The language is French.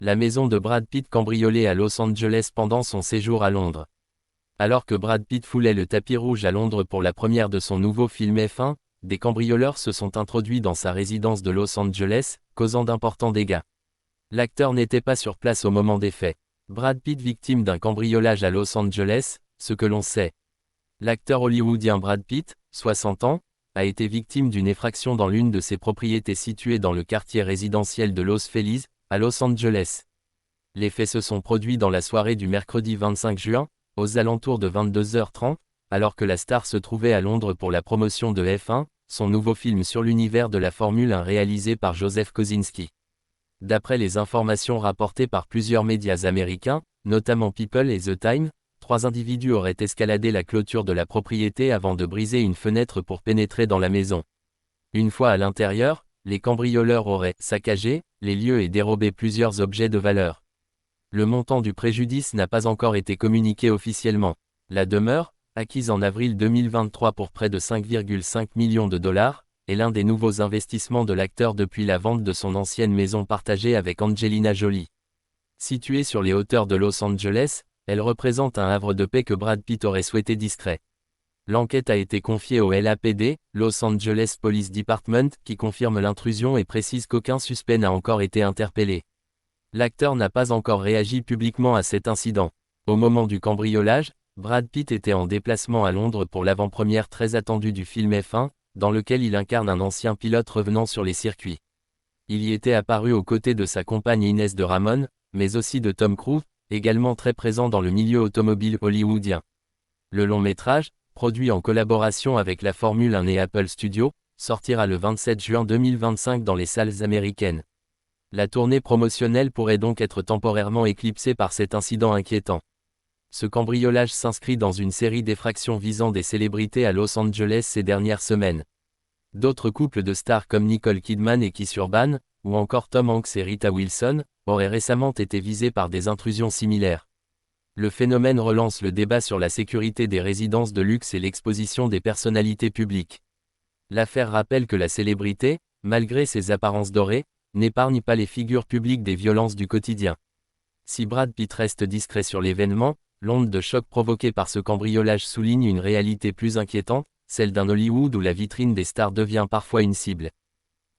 La maison de Brad Pitt cambriolée à Los Angeles pendant son séjour à Londres. Alors que Brad Pitt foulait le tapis rouge à Londres pour la première de son nouveau film F1, des cambrioleurs se sont introduits dans sa résidence de Los Angeles, causant d'importants dégâts. L'acteur n'était pas sur place au moment des faits. Brad Pitt victime d'un cambriolage à Los Angeles, ce que l'on sait. L'acteur hollywoodien Brad Pitt, 60 ans, a été victime d'une effraction dans l'une de ses propriétés situées dans le quartier résidentiel de Los Feliz, à Los Angeles. Les faits se sont produits dans la soirée du mercredi 25 juin, aux alentours de 22h30, alors que la star se trouvait à Londres pour la promotion de F1, son nouveau film sur l'univers de la Formule 1 réalisé par Joseph Kosinski. D'après les informations rapportées par plusieurs médias américains, notamment People et The Time, 3 individus auraient escaladé la clôture de la propriété avant de briser une fenêtre pour pénétrer dans la maison. Une fois à l'intérieur, les cambrioleurs auraient saccagé les lieux et dérobé plusieurs objets de valeur. Le montant du préjudice n'a pas encore été communiqué officiellement. La demeure, acquise en avril 2023 pour près de 5,5 millions de dollars, est l'un des nouveaux investissements de l'acteur depuis la vente de son ancienne maison partagée avec Angelina Jolie. Située sur les hauteurs de Los Angeles, elle représente un havre de paix que Brad Pitt aurait souhaité discret. L'enquête a été confiée au LAPD, Los Angeles Police Department, qui confirme l'intrusion et précise qu'aucun suspect n'a encore été interpellé. L'acteur n'a pas encore réagi publiquement à cet incident. Au moment du cambriolage, Brad Pitt était en déplacement à Londres pour l'avant-première très attendue du film F1, dans lequel il incarne un ancien pilote revenant sur les circuits. Il y était apparu aux côtés de sa compagne Inès de Ramon, mais aussi de Tom Cruise, également très présent dans le milieu automobile hollywoodien. Le long-métrage, produit en collaboration avec la Formule 1 et Apple Studios, sortira le 27 juin 2025 dans les salles américaines. La tournée promotionnelle pourrait donc être temporairement éclipsée par cet incident inquiétant. Ce cambriolage s'inscrit dans une série d'effractions visant des célébrités à Los Angeles ces dernières semaines. D'autres couples de stars comme Nicole Kidman et Keith Urban, ou encore Tom Hanks et Rita Wilson, auraient récemment été visés par des intrusions similaires. Le phénomène relance le débat sur la sécurité des résidences de luxe et l'exposition des personnalités publiques. L'affaire rappelle que la célébrité, malgré ses apparences dorées, n'épargne pas les figures publiques des violences du quotidien. Si Brad Pitt reste discret sur l'événement, l'onde de choc provoquée par ce cambriolage souligne une réalité plus inquiétante, celle d'un Hollywood où la vitrine des stars devient parfois une cible.